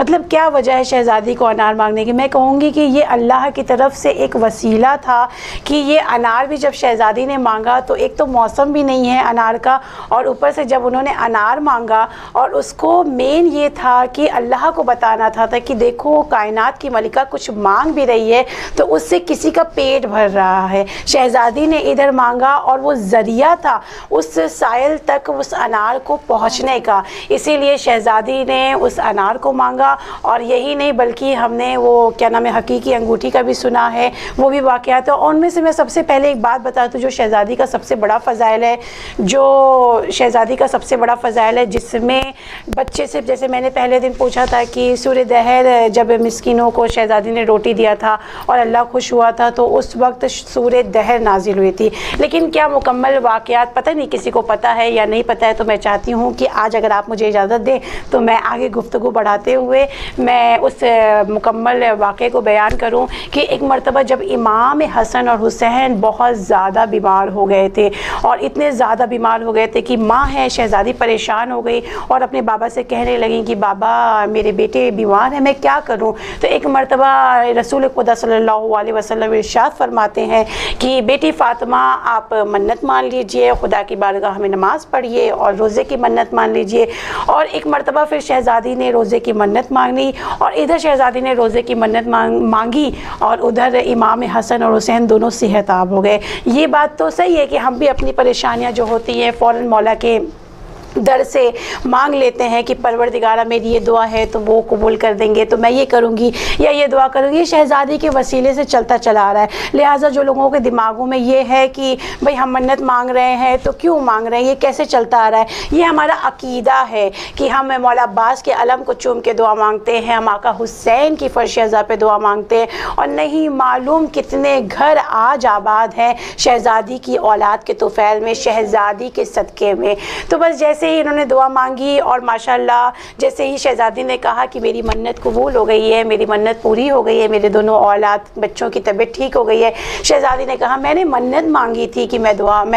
مطلب کیا وجہ ہے شہزادی کو انار مانگنے کی؟ میں کہوں گی کہ یہ اللہ کی طرف سے ایک وسیلہ تھا کہ یہ انار بھی جب شہزادی نے مانگا تو ایک تو موسم بھی نہیں ہے انار کا، اور اوپر سے جب انہوں نے انار مانگا اور اس کو مین یہ تھا کہ اللہ کو بتانا تھا کہ دیکھو کائنات کی ملکہ کچھ مانگ بھی رہی ہے تو اس سے کسی کا پیٹ بھر رہا ہے۔ شہزادی نے ادھر مانگا اور وہ ذریعہ تھا اس سائل تک اس انار کو پہنچنے کا، اسی لیے شہزادی نے اس انار کو مانگا۔ اور یہی نہیں بلکہ ہم نے وہ کیا نام ہے حقیقی انگوٹھی کا بھی سنا ہے، وہ بھی واقعات ہے، اور ان میں سے میں سب سے پہلے ایک بات بتاتا ہوں جو شہزادی کا سب سے بڑا فضائل ہے، جو شہزادی کا سب سے بڑا فضائل ہے جس میں بچے سے، جیسے میں نے پہلے دن پوچھا تھا کہ سورہ دہر جب مسکینوں کو شہزادی نے روٹی دیا تھا اور اللہ خوش ہوا تھا تو اس وقت سورہ دہر نازل ہوئی تھی، لیکن کیا مکمل واقعات پتہ نہیں کسی کو پتہ ہے یا نہیں پتہ ہے، تو میں چاہتی ہوں کہ آج اگر آپ مجھے اجازت دیں تو میں آگے گفتگو بڑھاتے ہوئے میں اس مکمل واقعے کو بیان کروں کہ ایک مرتبہ جب امام حسن اور حسین بہت زیادہ بیمار ہو گئے تھے، اور اتنے زیادہ بیمار ہو گئے تھے کہ ماں ہے شہزادی پریشان ہو گئی اور اپنے بابا سے کہنے لگیں کہ بابا میرے بیٹے بیمار ہیں، میں کیا کروں؟ تو ایک مرتبہ رسول خدا صلی اللہ علیہ وسلم ارشاد فرماتے ہیں کہ بیٹی فاطمہ آپ منت مان لیجئے، خدا کی بارگاہ میں نماز پڑھیے اور روزے کی منت مان لیجئے۔ اور ایک مرتبہ پھر شہزادی نے روزے کی منت مانگی، اور ادھر شہزادی نے روزے کی منت مانگی اور ادھر امام حسن اور حسین دونوں صحت یاب ہو گئے۔ یہ بات تو صحیح ہے کہ ہم بھی اپنی پریشانیاں جو ہوتی ہیں فوراً مولا کے در سے مانگ لیتے ہیں کہ پروردگارہ میری یہ دعا ہے تو وہ قبول کر دیں گے، تو میں یہ کروں گی یا یہ دعا کروں گی۔ یہ شہزادی کے وسیلے سے چلتا چلا آ رہا ہے، لہٰذا جو لوگوں کے دماغوں میں یہ ہے کہ بھئی ہم منت مانگ رہے ہیں تو کیوں مانگ رہے ہیں، یہ کیسے چلتا آ رہا ہے، یہ ہمارا عقیدہ ہے کہ ہم مولا عباس کے علم کو چوم کے دعا مانگتے ہیں، ہم آقا حسین کی فرش ازا پہ دعا مانگتے ہیں، اور نہیں معلوم کتنے گھر آج آباد ہیں شہزادی کی اولاد کے طفیل میں، شہزادی کے صدقے میں۔ تو بس جیسے ہی انہوں نے دعا مانگی اور ماشاءاللہ جیسے ہی شہزادی نے کہا کہ میری منت قبول ہو گئی ہے، میری منت پوری ہو گئی ہے، میرے دونوں اولاد بچوں کی طبیعت ٹھیک ہو گئی ہے، شہزادی نے کہا میں نے منت مانگی تھی کہ میں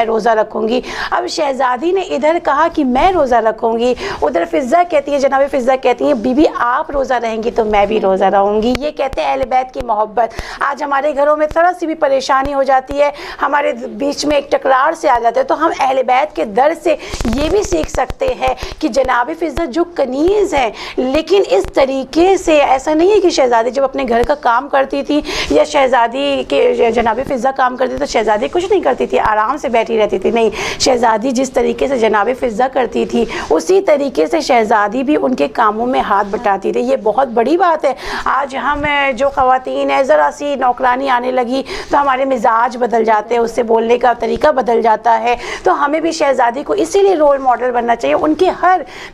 روزہ رکھوں گی۔ اب شہزادی نے ادھر کہا کہ میں روزہ رکھوں گی، ادھر فضہ کہتی ہے، جناب فضہ کہتی ہیں بی بی آپ روزہ رہیں گی تو میں بھی روزہ رہوں گی۔ یہ کہتے ہیں اہل بیت کی محبت۔ آج ہمارے گھروں میں تھوڑا سی بھی پریشانی ہو جاتی ہے، ہمارے بیچ میں ایک ٹکرار سے آ جاتے ہیں، تو ہم اہل بیت کے در سے یہ بھی سیکھ سکتے ہیں کہ جناب فضہ جو کنیز ہے، لیکن اس طریقے سے ایسا نہیں ہے کہ شہزادی جب اپنے گھر کا کام کرتی تھی یا شہزادی کے جناب فضہ کام کرتی تو شہزادی کچھ نہیں کرتی تھی، آرام سے بیٹھی رہتی تھی، نہیں، شہزادی جس طریقے سے جناب فضہ کرتی تھی اسی طریقے سے شہزادی بھی ان کے کاموں میں ہاتھ بٹاتی تھی۔ یہ بہت بڑی بات ہے۔ آج ہم جو خواتین ہیں ذرا سی نوکرانی آنے لگی تو ہمارے مزاج بدل جاتے ہیں، اس سے بولنے کا طریقہ بدل جاتا ہے، تو ہمیں بھی شہزادی کو اسی لیے رول ماڈل بننا چاہیے۔ ان کی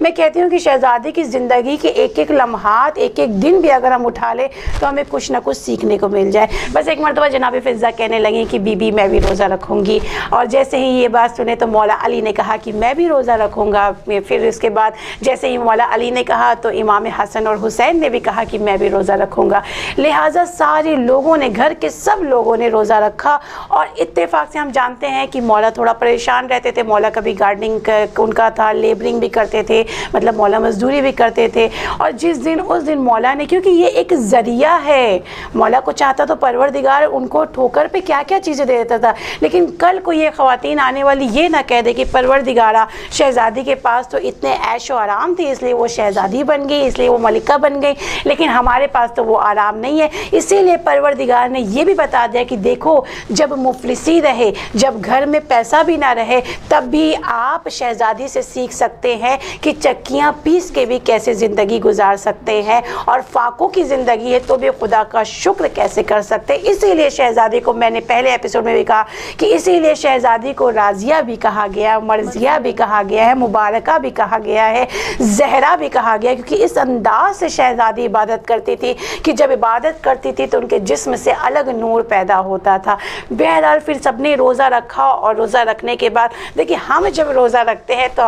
میں کہتی ہوں کہ شہزادی کی زندگی کے ایک ایک لمحات، ایک ایک دن بھی اگر ہم اٹھا لیں تو ہمیں کچھ نہ کچھ سیکھنے کو مل جائے۔ بس ایک مرتبہ جناب فضہ کہنے لگیں کہ بی بی میں بھی روزہ رکھوں گی، اور جیسے ہی یہ بات سنے تو مولا علی نے کہا کہ میں بھی روزہ رکھوں گا۔ پھر اس کے بعد جیسے ہی مولا علی نے کہا تو امام حسن اور حسین نے بھی کہا کہ میں بھی روزہ رکھوں گا، لہٰذا سارے لوگوں نے، گھر کے سب لوگوں نے روزہ رکھا۔ اور اتفاق سے ہم جانتے ہیں کہ مولا تھوڑا پریشان رہتے تھے، مولا کبھی گارڈننگ ان کا تھا، لیبرنگ بھی کرتے تھے، مطلب مولا مزدوری بھی کرتے تھے، اور اس دن مولا نے، کیونکہ یہ ایک ذریعہ ہے، مولا کو چاہتا تو پروردگار ان کو ٹھوکر پہ کیا کیا چیزیں دے دیتا تھا، لیکن کل کو یہ خواتین آنے والی یہ نہ کہہ دے کہ پروردگارہ شہزادی کے پاس تو اتنے عیش و آرام تھی اس لیے وہ شہزادی بن گئی، اس لیے وہ ملکہ بن گئی، لیکن ہمارے پاس تو وہ آرام نہیں ہے۔ اسی لیے پروردگار نے یہ بھی بتا دیا کہ دیکھو جب مفلسی رہے، جب گھر میں پیسہ بھی نہ رہے، تب بھی آپ شہزادی سے سیکھ سکتے ہیں کہ چکیاں پیس کے بھی کیسے زندگی گزار سکتے ہیں، اور فاقوں کی زندگی ہے تو بھی خدا کا شکر کیسے کر سکتے ہیں۔ اسی لیے شہزادی کو میں نے پہلے ایپیسوڈ میں بھی کہا کہ اسی لیے شہزادی کو راضیہ بھی کہا گیا، مرضیہ بھی کہا گیا ہے، مبارکہ بھی کہا گیا ہے، زہرا بھی کہا گیا، کیونکہ اس انداز سے شہزادی عبادت کرتی تھی کہ جب عبادت کرتی تھی تو ان کے جسم سے الگ نور پیدا ہوتا تھا۔ بہرحال پھر سب نے روزہ رکھا، اور روزہ رکھنے کے بعد دیکھیں ہم جب روزہ رکھتے ہیں تو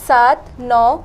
7, 9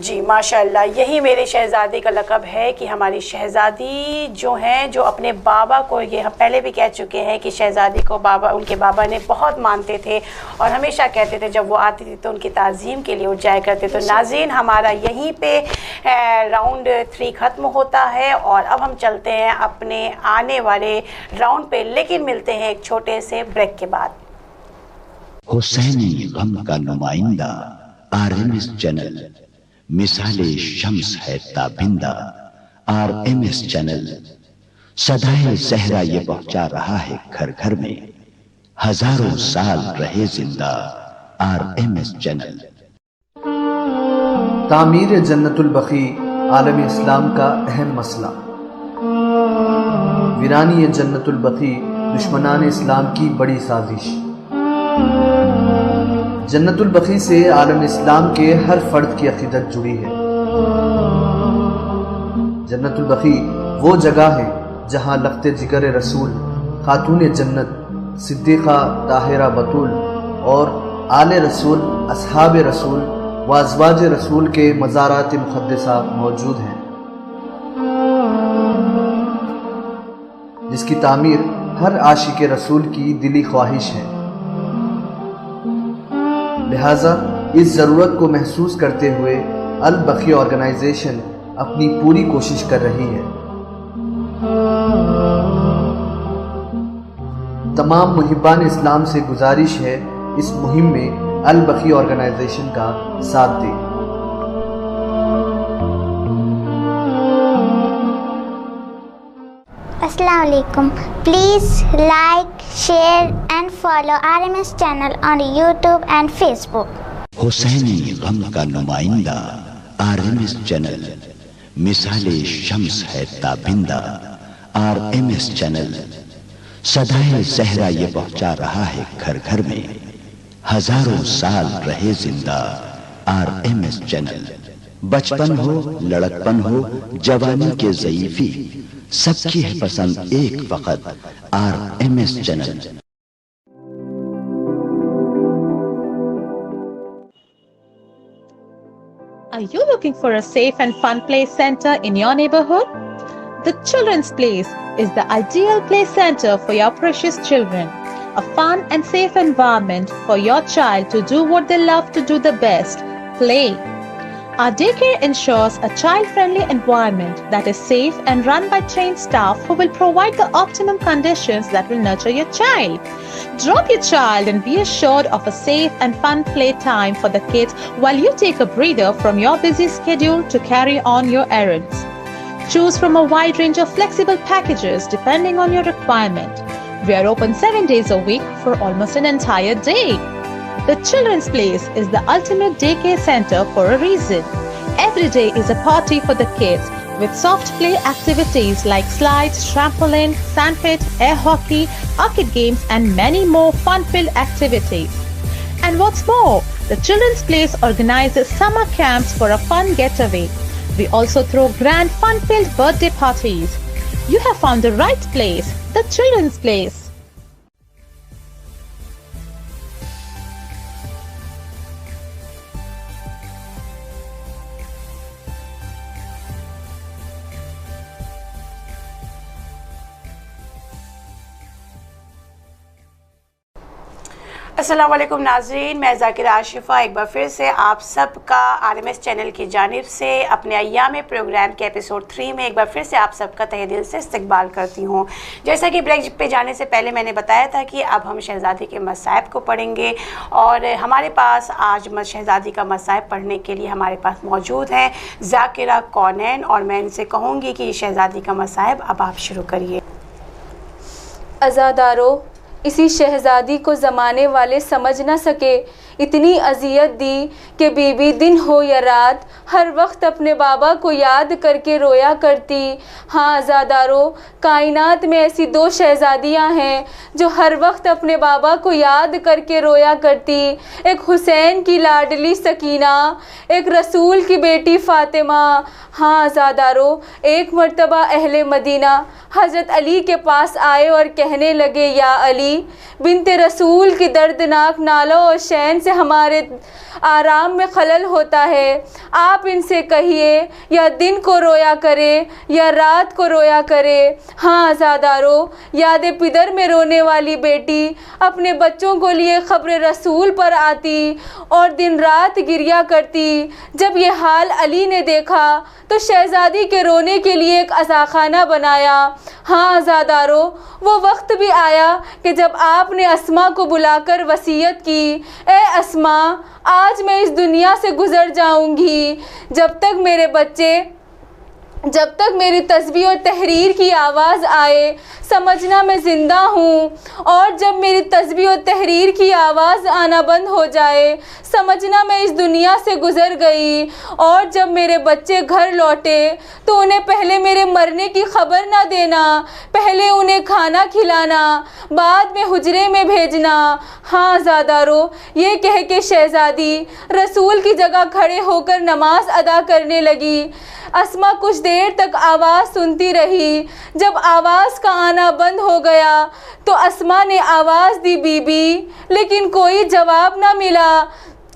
جی ماشاءاللہ، یہی میرے شہزادی کا لقب ہے کہ ہماری شہزادی جو ہیں جو اپنے بابا کو، یہ ہم پہلے بھی کہہ چکے ہیں کہ شہزادی کو ان کے بابا نے بہت مانتے تھے اور ہمیشہ کہتے تھے جب وہ آتی تھی تو ان کی تعظیم کے لیے اٹھ جایا کرتے. تو ناظرین، ہمارا یہیں پہ راؤنڈ 3 ختم ہوتا ہے اور اب ہم چلتے ہیں اپنے آنے والے راؤنڈ پہ، لیکن ملتے ہیں ایک چھوٹے سے بریک کے بعد. حسینی غم کا نمائندہ RMS چینل، مثال شمس ہے تابندہ RMS چینل، صدائے زہرا یہ پہنچا رہا ہے گھر گھر میں، ہزاروں سال رہے زندہ RMS چینل. تعمیر جنت البقیع عالم اسلام کا اہم مسئلہ. ویرانی جنت البقیع دشمنان اسلام کی بڑی سازش. جنت البقیع سے عالم اسلام کے ہر فرد کی عقیدت جڑی ہے. جنت البقیع وہ جگہ ہے جہاں لخت جگر رسول، خاتون جنت صدیقہ طاہرہ بتول اور آل رسول، اصحاب رسول و ازواج رسول کے مزارات مقدسہ موجود ہیں، جس کی تعمیر ہر عاشق رسول کی دلی خواہش ہے. لہٰذا اس ضرورت کو محسوس کرتے ہوئے البقیع آرگنائزیشن اپنی پوری کوشش کر رہی ہے. تمام محبان اسلام سے گزارش ہے اس مہم میں البقیع آرگنائزیشن کا ساتھ دیں. السلام علیکم. Please like, share and follow RMS channel on YouTube and Facebook. حسینی غم کا نمائندہ RMS چینل، مثال شمس ہے تابندہ RMS چینل، صدائے زہرا یہ پہنچا رہا ہے گھر گھر میں، ہزاروں سال رہے زندہ RMS چینل. بچپن ہو، لڑکپن ہو، جوانی کے ضعیفی، سب کی ہے پسند ایک وقت RMS channel. Are you looking for a safe and fun play center in your neighborhood? The Children's Place is the ideal play center for your precious children. A fun and safe environment for your child to do what they love to do the best, play. Our daycare ensures a child-friendly environment that is safe and run by trained staff who will provide the optimum conditions that will nurture your child. Drop your child and be assured of a safe and fun playtime for the kids while you take a breather from your busy schedule to carry on your errands. Choose from a wide range of flexible packages depending on your requirement. We are open 7 days a week for almost an entire day. The Children's Place is the ultimate daycare center for a reason. Every day is a party for the kids with soft play activities like slides, trampoline, sandpit, air hockey, arcade games and many more fun-filled activities. And what's more, the Children's Place organizes summer camps for a fun getaway. We also throw grand fun-filled birthday parties. You have found the right place, the Children's Place. السلام علیکم ناظرین، میں ذاکرہ آشفہ ایک بار پھر سے آپ سب کا RMS channel کی جانب سے اپنے ایام پروگرام کے ایپیسوڈ 3 میں ایک بار پھر سے آپ سب کا تہہ دل سے استقبال کرتی ہوں. جیسا کہ بریک پہ جانے سے پہلے میں نے بتایا تھا کہ اب ہم شہزادی کے مصائب کو پڑھیں گے اور ہمارے پاس آج شہزادی کا مصائب پڑھنے کے لیے ہمارے پاس موجود ہیں ذاکرہ کونین، اور میں ان سے کہوں گی کہ شہزادی کا مصائب اب آپ شروع کریے. عزادارو، اسی شہزادی کو زمانے والے سمجھ نہ سکے، اتنی اذیت دی کہ بی بی دن ہو یا رات ہر وقت اپنے بابا کو یاد کر کے رویا کرتی. ہاں عزادارو، کائنات میں ایسی 2 شہزادیاں ہیں جو ہر وقت اپنے بابا کو یاد کر کے رویا کرتی. ایک حسین کی لاڈلی سکینہ، ایک رسول کی بیٹی فاطمہ. ہاں عزادارو، ایک مرتبہ اہل مدینہ حضرت علی کے پاس آئے اور کہنے لگے، یا علی، علی بنت رسول کی دردناک نالوں اور شین سے ہمارے آرام میں خلل ہوتا ہے. آپ ان سے کہیے یا دن کو رویا کرے یا رات کو رویا کرے. ہاں عزادارو، یاد پدر میں رونے والی بیٹی اپنے بچوں کو لیے خبر رسول پر آتی اور دن رات گریا کرتی. جب یہ حال علی نے دیکھا تو شہزادی کے رونے کے لیے ایک عزاخانہ بنایا. ہاں عزادارو، وہ وقت بھی آیا کہ جب آپ نے اسما کو بلا کر وصیت کی، اے اسما، آج میں اس دنیا سے گزر جاؤں گی. جب تک میری تسبیح و تحریر کی آواز آئے سمجھنا میں زندہ ہوں، اور جب میری تسبیح و تحریر کی آواز آنا بند ہو جائے سمجھنا میں اس دنیا سے گزر گئی. اور جب میرے بچے گھر لوٹے تو انہیں پہلے میرے مرنے کی خبر نہ دینا، پہلے انہیں کھانا کھلانا، بعد میں حجرے میں بھیجنا. ہاں عزادارو، یہ کہہ کے شہزادی رسول کی جگہ کھڑے ہو کر نماز ادا کرنے لگی. اسما کچھ دیر تک آواز سنتی رہی. جب آواز کا آنا بند ہو گیا تو اسما نے آواز دی بی بی، لیکن کوئی جواب نہ ملا.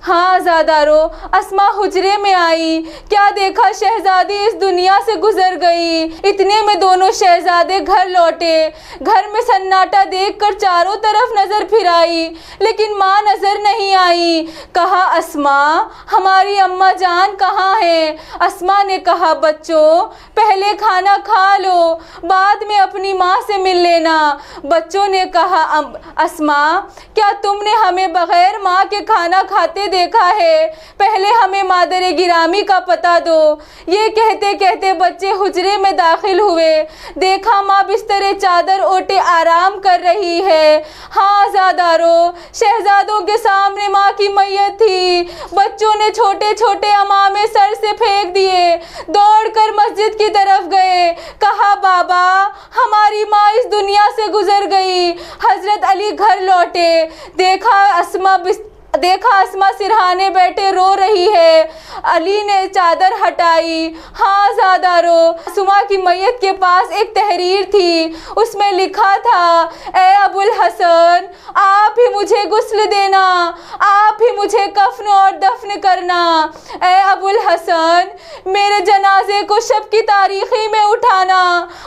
ہاں عزادارو، اسما حجرے میں آئی، کیا دیکھا شہزادی اس دنیا سے گزر گئی. اتنے میں دونوں شہزادے گھر لوٹے. گھر میں سناٹا دیکھ کر چاروں طرف نظر پھرائی لیکن ماں نظر نہیں آئی. کہا اسما، ہماری اماں جان کہاں ہے؟ اسما نے کہا بچوں، پہلے کھانا کھا لو، بعد میں اپنی ماں سے مل لینا. بچوں نے کہا اسما، کیا تم نے ہمیں بغیر ماں کے کھانا کھاتے دیکھا ہے؟ پہلے ہمیں مادر گرامی کا پتہ دو. یہ کہتے کہتے بچے حجرے میں داخل ہوئے. دیکھا ماں بستر چادر اوٹے آرام کر رہی ہے. ہاں عزادارو، شہزادوں کے سامنے ماں کی میت تھی. بچوں نے چھوٹے چھوٹے امامے سر سے پھینک دیے، دوڑ کر مسجد کی طرف گئے. کہا بابا، ہماری ماں اس دنیا سے گزر گئی. حضرت علی گھر لوٹے. دیکھا اسما سرہانے بیٹھے رو رہی ہے. علی نے چادر ہٹائی. ہاں عزادارو، اسما کی میت کے پاس ایک تحریر تھی. اس میں لکھا تھا، اے ابو الحسن، آپ ہی مجھے غسل دینا، آپ ہی مجھے کفن اور دفن کرنا. اے ابو الحسن، میرے جنازے کو شب کی تاریخی میں اٹھانا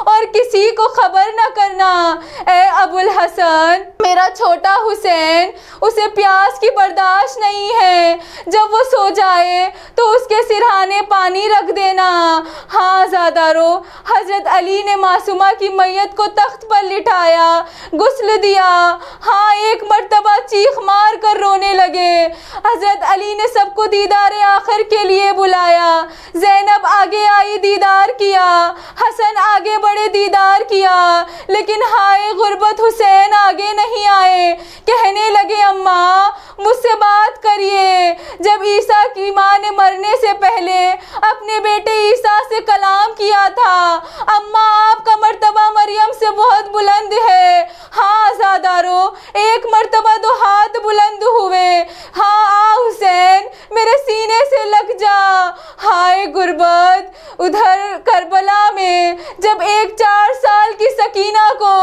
اور کسی کو خبر نہ کرنا. اے ابو الحسن، میرا چھوٹا حسین، اسے پیاس کی برداشت نہیں ہے، جب وہ سو جائے تو اس کے سرہانے پانی رکھ دینا. ہاں عزادارو، حضرت علی نے معصومہ کی میت کو تخت پر لٹایا، غسل دیا. ہاں ایک مرتبہ چیخ مار کر رونے لگے. حضرت علی نے سب کو دیدار آخر کے لیے بلایا. زینب آگے آئی، دیدار کیا. حسن آگے بڑے، دیدار کیا. لیکن ہائے غربت، حسین آگے نہیں آئے. کہنے لگے اماں، مجھ سے بات کریے. جب عیسیٰ کی ماں نے مرنے سے پہلے اپنے بیٹے عیسیٰ سے کلام کیا تھا، اماں آپ کا مرتبہ مریم سے بہت بلند ہے. ہاں عزادارو، ایک مرتبہ دو ہاتھ بلند ہوئے. ہاں آ حسین، میرے سینے سے لگ جا. ہائے غربت، ادھر کربلا میں جب ایک 4 سال کی سکینہ کو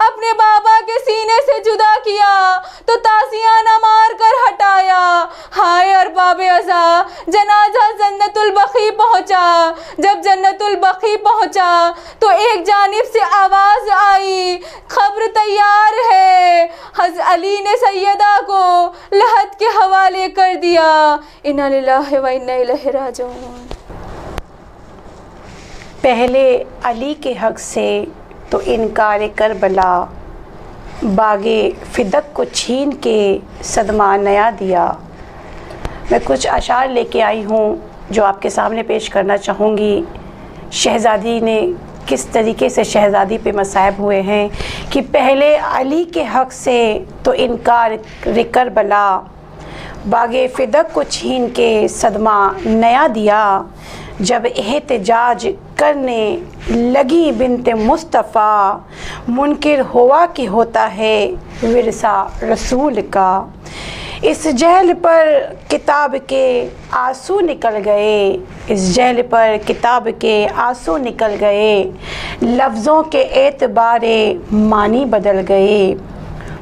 اپنے بابا کے سینے سے جدا کیا تو تازیانہ مار کر ہٹایا. ہائے ارباب عزا، جنازہ جنت البقیع پہنچا. جب جنت البقیع پہنچا تو ایک جانب سے آواز آئی، خبر تیار ہے. حضرت علی نے سیدہ کو لحد کے حوالے کر دیا. انا للہ و انا الیہ راجعون. پہلے علی کے حق سے تو انکار کربلا، باغے فدق کو چھین کے صدمہ نیا دیا. میں کچھ اشعار لے کے آئی ہوں جو آپ کے سامنے پیش کرنا چاہوں گی. شہزادی نے کس طریقے سے شہزادی پہ مصائب ہوئے ہیں کہ پہلے علی کے حق سے تو انکار کربلا، باغے فدق کو چھین کے صدمہ نیا دیا. جب احتجاج کرنے لگی بنت مصطفیٰ، منکر ہوا کہ ہوتا ہے ورثہ رسول کا. اس جہل پر کتاب کے آنسو نکل گئے، اس جہل پر کتاب کے آنسو نکل گئے. لفظوں کے اعتبار معنی بدل گئے.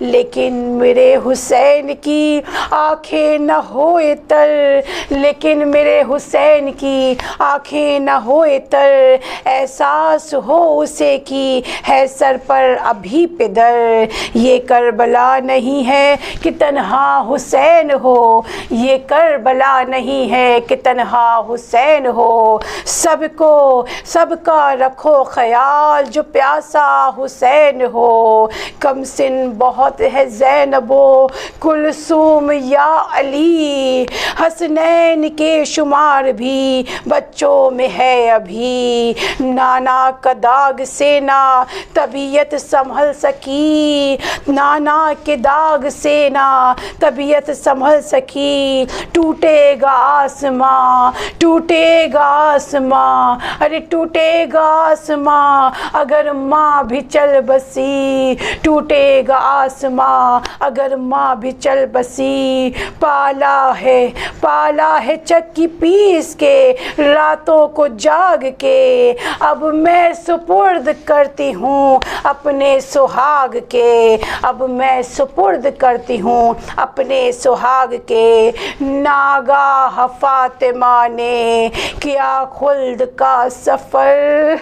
لیکن میرے حسین کی آنکھیں نہ ہوئے تر، لیکن میرے حسین کی آنکھیں نہ ہوئے تر، احساس ہو اسے کی ہے سر پر ابھی پدر، یہ کربلا نہیں ہے کہ تنہا حسین ہو، یہ کربلا نہیں ہے کہ تنہا حسین ہو، سب کو سب کا رکھو خیال جو پیاسا حسین ہو، کم سن بہت ہے زینب و کلثوم یا علی، حسنین کے شمار بھی بچوں میں ہے ابھی، نانا کا داغ سے نہ طبیعت سنبھل سکی، نانا کے داغ سے نہ طبیعت سنبھل سکی، ٹوٹے گا آسماں ٹوٹے گا آسماں، ارے ٹوٹے گا آسماں اگر ماں بھی چل بسی، ٹوٹے گا آسماں اگر ماں بھی چل بسی، پالا ہے چکی پیس کے راتوں کو جاگ کے، اب میں سپرد کرتی ہوں اپنے سہاگ کے، اب میں سپرد کرتی ہوں اپنے سہاگ کے، ناگاہ فاطمہ نے کیا خلد کا سفر،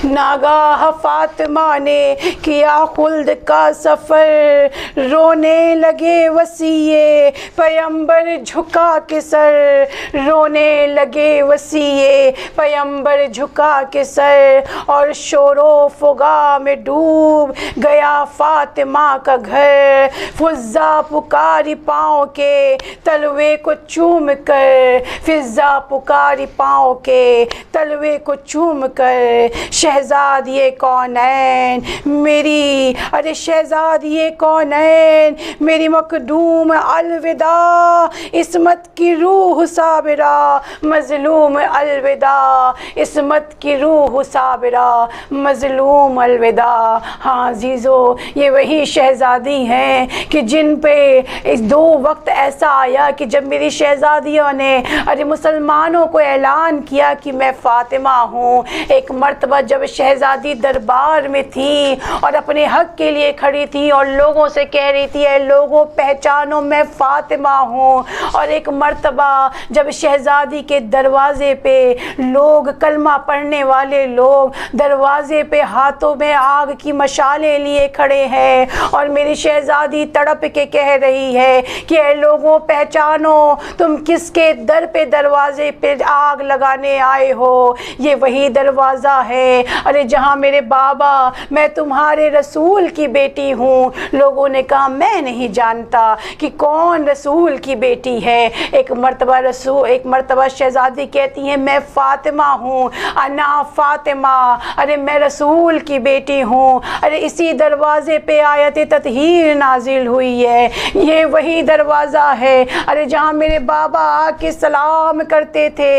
ناگاہ فاطمہ نے کیا خلد کا سفر، رونے لگے وصی پیمبر جھکا کے سر، رونے لگے وصی پیمبر جھکا کے سر، اور شور و فغاں میں ڈوب گیا فاطمہ کا گھر، فضا پکاری پاؤں کے تلوے کو چوم کر، فضا پکاری پاؤں کے تلوے کو چوم کر، شہزادی کونین میری، ارے شہزادی کونین میری مخدوم الوداع، عصمت کی روح صابرہ مظلوم الوداع، عصمت کی روح صابرہ مظلوم الوداع۔ ہاں عزیزو، یہ وہی شہزادی ہیں کہ جن پہ اس دو وقت ایسا آیا کہ جب میری شہزادیوں نے ارے مسلمانوں کو اعلان کیا کہ میں فاطمہ ہوں، ایک مرتبہ جب شہزادی دربار میں تھی اور اپنے حق کے لیے کھڑی تھی اور لوگوں سے کہہ رہی تھی اے لوگوں پہچانو میں فاطمہ ہوں، اور ایک مرتبہ جب شہزادی کے دروازے پہ لوگ کلمہ پڑھنے والے لوگ دروازے پہ ہاتھوں میں آگ کی مشالیں لیے کھڑے ہیں اور میری شہزادی تڑپ کے کہہ رہی ہے کہ اے لوگوں پہچانو تم کس کے در پہ دروازے پہ آگ لگانے آئے ہو، یہ وہی دروازہ ہے ارے جہاں میرے بابا میں تمہارے رسول کی بیٹی ہوں۔ لوگوں نے کہا میں نہیں جانتا کہ کون رسول کی بیٹی ہے۔ ایک مرتبہ شہزادی کہتی ہیں میں فاطمہ ہوں، انا فاطمہ، ارے میں رسول کی بیٹی ہوں۔ ارے اسی دروازے پہ آیت تطہیر نازل ہوئی ہے، یہ وہی دروازہ ہے ارے جہاں میرے بابا آ کے سلام کرتے تھے،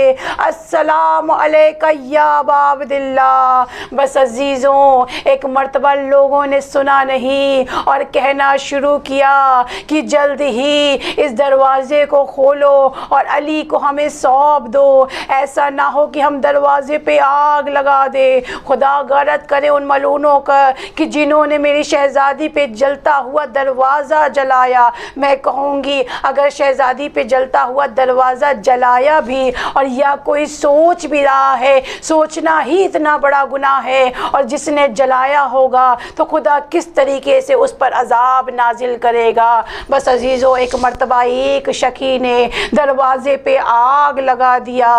السلام علیکہ یا ابا عبداللہ۔ بس عزیزوں، ایک مرتبہ لوگوں نے سنا نہیں اور کہنا شروع کیا کہ جلد ہی اس دروازے کو کھولو اور علی کو ہمیں سونپ دو، ایسا نہ ہو کہ ہم دروازے پہ آگ لگا دے۔ خدا غارت کرے ان ملعونوں کا کہ جنہوں نے میری شہزادی پہ جلتا ہوا دروازہ جلایا۔ میں کہوں گی اگر شہزادی پہ جلتا ہوا دروازہ جلایا بھی اور یا کوئی سوچ بھی رہا ہے، سوچنا ہی اتنا بڑا گناہ ہے، اور جس نے جلایا ہوگا تو خدا کس طریقے سے اس پر عذاب نازل کرے گا۔ بس عزیزو، ایک مرتبہ ایک شخی نے دروازے پہ آگ لگا دیا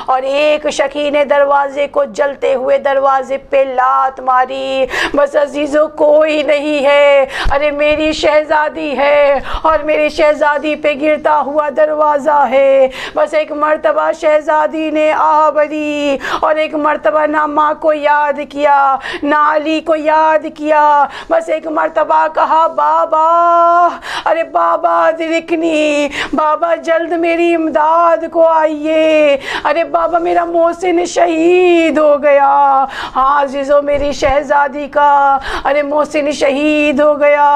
اور ایک شخی نے دروازے کو جلتے ہوئے دروازے پہ لات ماری۔ بس عزیزو، کوئی نہیں ہے، ارے میری شہزادی ہے اور میری شہزادی پہ گرتا ہوا دروازہ ہے۔ بس ایک مرتبہ شہزادی نے آہ بھری اور ایک مرتبہ نہ ماں کو یاد کیا نہ علی کو یاد کیا، بس ایک مرتبہ کہا بابا، ارے بابا ادرکنی، بابا جلد میری امداد کو آئیے، ارے بابا میرا محسن شہید ہو گیا۔ ہاں عزیزو، میری شہزادی کا ارے محسن شہید ہو گیا۔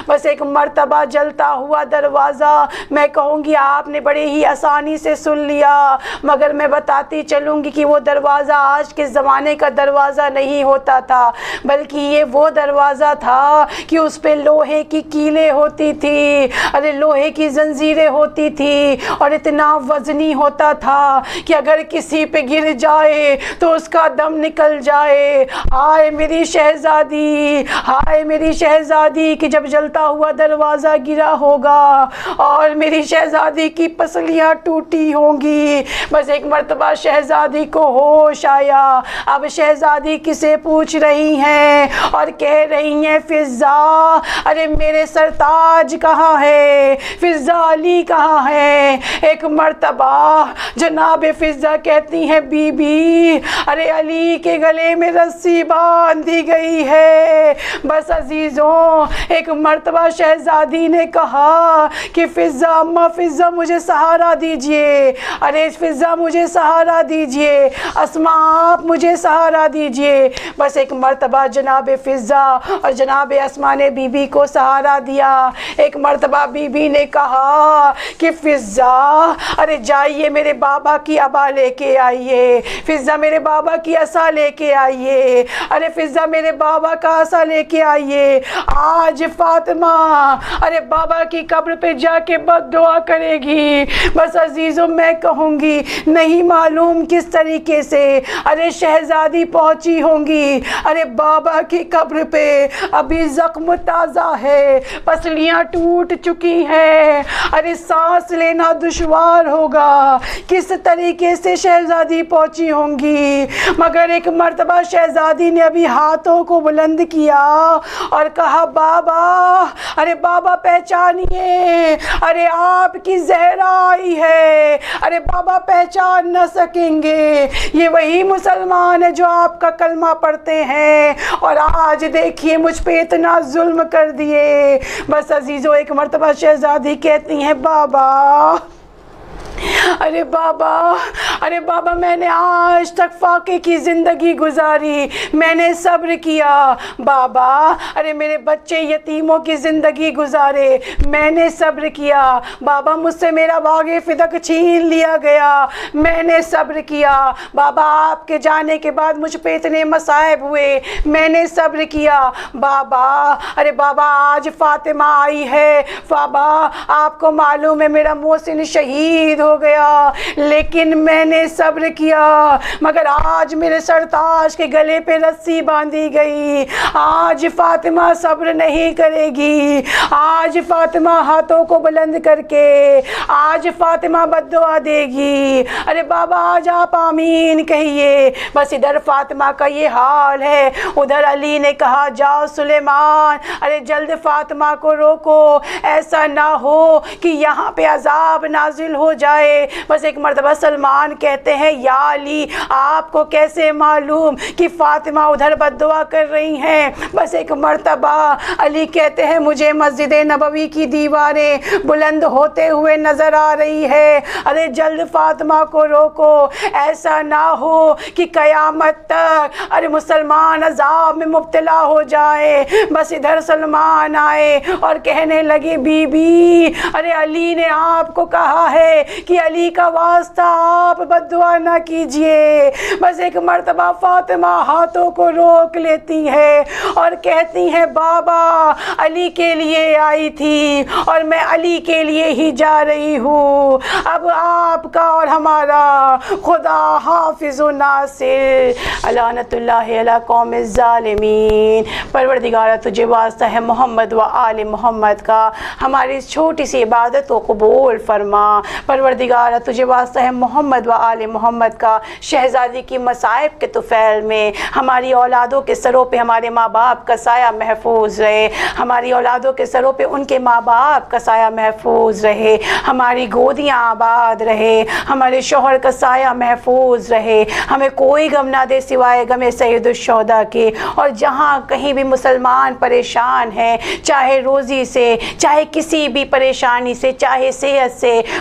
بس ایک مرتبہ جلتا ہوا دروازہ، میں کہوں گی آپ نے بڑے ہی آسانی سے سن لیا، مگر میں بتاتی چلوں گی کہ وہ دروازہ آج کے زمانے کا دروازہ نہیں ہوتا تھا، بلکہ یہ وہ دروازہ تھا کہ اس پہ لوہے کی کیلیں ہوتی تھی، ارے لوہے کی زنجیریں ہوتی تھی، اور اتنا وزنی ہوتا تھا کہ اگر کسی پہ گر جائے تو اس کا دم نکل جائے۔ ہائے میری شہزادی، ہائے میری شہزادی کہ جب جلتا ہوا دروازہ گرا ہوگا اور میری شہزادی کی پسلیاں ٹوٹی ہوں گی۔ بس ایک مرتبہ شہزادی کو ہوش آیا۔ اب شہزادی کسے پوچھ رہی ہیں اور کہہ رہی ہیں فضہ، ارے میرے سرتاج کہاں ہے، فضہ علی کہاں ہے؟ ایک مرتبہ جناب فضہ کہتی ہیں بی بی ارے علی کے گلے میں رسی باندھ دی گئی ہے۔ بس عزیزوں ایک مرتبہ شہزادی نے کہا کہ فضہ اماں، فضہ مجھے سہارا دیجئے، ارے فضہ مجھے سہارا دیجئے، اسماء آپ مجھے سہارا دیجئے۔ بس ایک مرتبہ جناب فضہ اور جناب اسماء نے بی بی کو سہارا دیا۔ ایک مرتبہ بی بی نے کہا کہ فضہ ارے جائیے میرے بابا کی عبا لے کے آئیے، فضہ میرے بابا کی عصا لے کے آئیے، ارے فضہ میرے بابا کا عصا لے کے آئیے۔ آج فاطمہ ارے بابا کی قبر پہ جا کے بد دعا کرے گی۔ بس عزیزوں میں کہوں گی نہیں معلوم کس طریقے سے ارے شہزادی پہنچی ہوں گی، ارے بابا کی قبر پہ ابھی زخم تازہ ہے، پسلیاں ٹوٹ چکی ہیں، ارے سانس لینا دشوار ہوگا، کس طریقے سے شہزادی پہنچی ہوں گی۔ مگر ایک مرتبہ شہزادی نے ابھی ہاتھوں کو بلند کیا اور کہا بابا، ارے بابا پہچانیے، ارے آپ کی زہرا آئی ہے، ارے بابا پہچان نہ سکیں گے، یہ وہی مسلمان ہے جو آپ کا کلمہ پڑھتے ہیں، اور آج دیکھیے مجھ پہ اتنا ظلم کر دیے۔ بس عزیزوں ایک مرتبہ شہزادی کہتی ہیں بابا ارے بابا میں نے آج تک فاقے کی زندگی گزاری، میں نے صبر کیا بابا، ارے میرے بچے یتیموں کی زندگی گزارے، میں نے صبر کیا بابا، مجھ سے میرا باغ فدق چھین لیا گیا، میں نے صبر کیا بابا، آپ کے جانے کے بعد مجھ پہ اتنے مصائب ہوئے، میں نے صبر کیا بابا، ارے بابا آج فاطمہ آئی ہے، بابا آپ کو معلوم ہے میرا محسن شہید ہو گیا، لیکن میں نے صبر کیا، مگر آج میرے سرتاج کے گلے پہ رسی باندھی گئی، آج فاطمہ صبر نہیں کرے گی، آج فاطمہ ہاتھوں کو بلند کر کے آج فاطمہ بد دعا دے گی، ارے بابا آج آپ آمین کہیے۔ بس ادھر فاطمہ کا یہ حال ہے، ادھر علی نے کہا جاؤ سلیمان، ارے جلد فاطمہ کو روکو، ایسا نہ ہو کہ یہاں پہ عذاب نازل ہو جائے۔ بس ایک مرتبہ سلمان کہتے ہیں یا علی آپ کو کیسے معلوم کہ فاطمہ ادھر بد دعا کر رہی ہیں؟ بس ایک مرتبہ علی کہتے ہیں مجھے مسجد نبوی کی دیواریں بلند ہوتے ہوئے نظر آ رہی ہے، ارے جلد فاطمہ کو روکو، ایسا نہ ہو کہ قیامت تک ارے مسلمان عذاب میں مبتلا ہو جائے۔ بس ادھر سلمان آئے اور کہنے لگے بی بی ارے علی نے آپ کو کہا ہے کہ علی کا واسطہ آپ بد دعا نہ کیجئے۔ بس ایک مرتبہ فاطمہ ہاتھوں کو روک لیتی ہے اور کہتی ہیں بابا علی کے لیے آئی تھی اور میں علی کے لیے ہی جا رہی ہوں، اب آپ کا اور ہمارا خدا حافظ و ناصر، لعنت اللہ علی قوم الظالمین۔ پروردگارہ تجھے واسطہ ہے محمد و آل محمد کا، ہماری اس چھوٹی سی عبادت کو قبول فرما۔ پروردگارہ تجھے واسطہ ہے محمد و آل محمد کا، شہزادی کی مصائب کے طفیل میں ہماری اولادوں کے سروں پہ ہمارے ماں باپ کا سایہ محفوظ رہے، ہماری اولادوں کے سروں پہ ان کے ماں باپ کا سایہ محفوظ رہے، ہماری گودیاں آباد رہے، ہمارے شوہر کا سایہ محفوظ رہے، ہمیں کوئی غم نہ دے سوائے غم سید الشہداء کے۔ اور جہاں کہیں بھی مسلمان پریشان ہیں، چاہے روزی سے، چاہے کسی بھی پریشانی سے، چاہے صحت سے،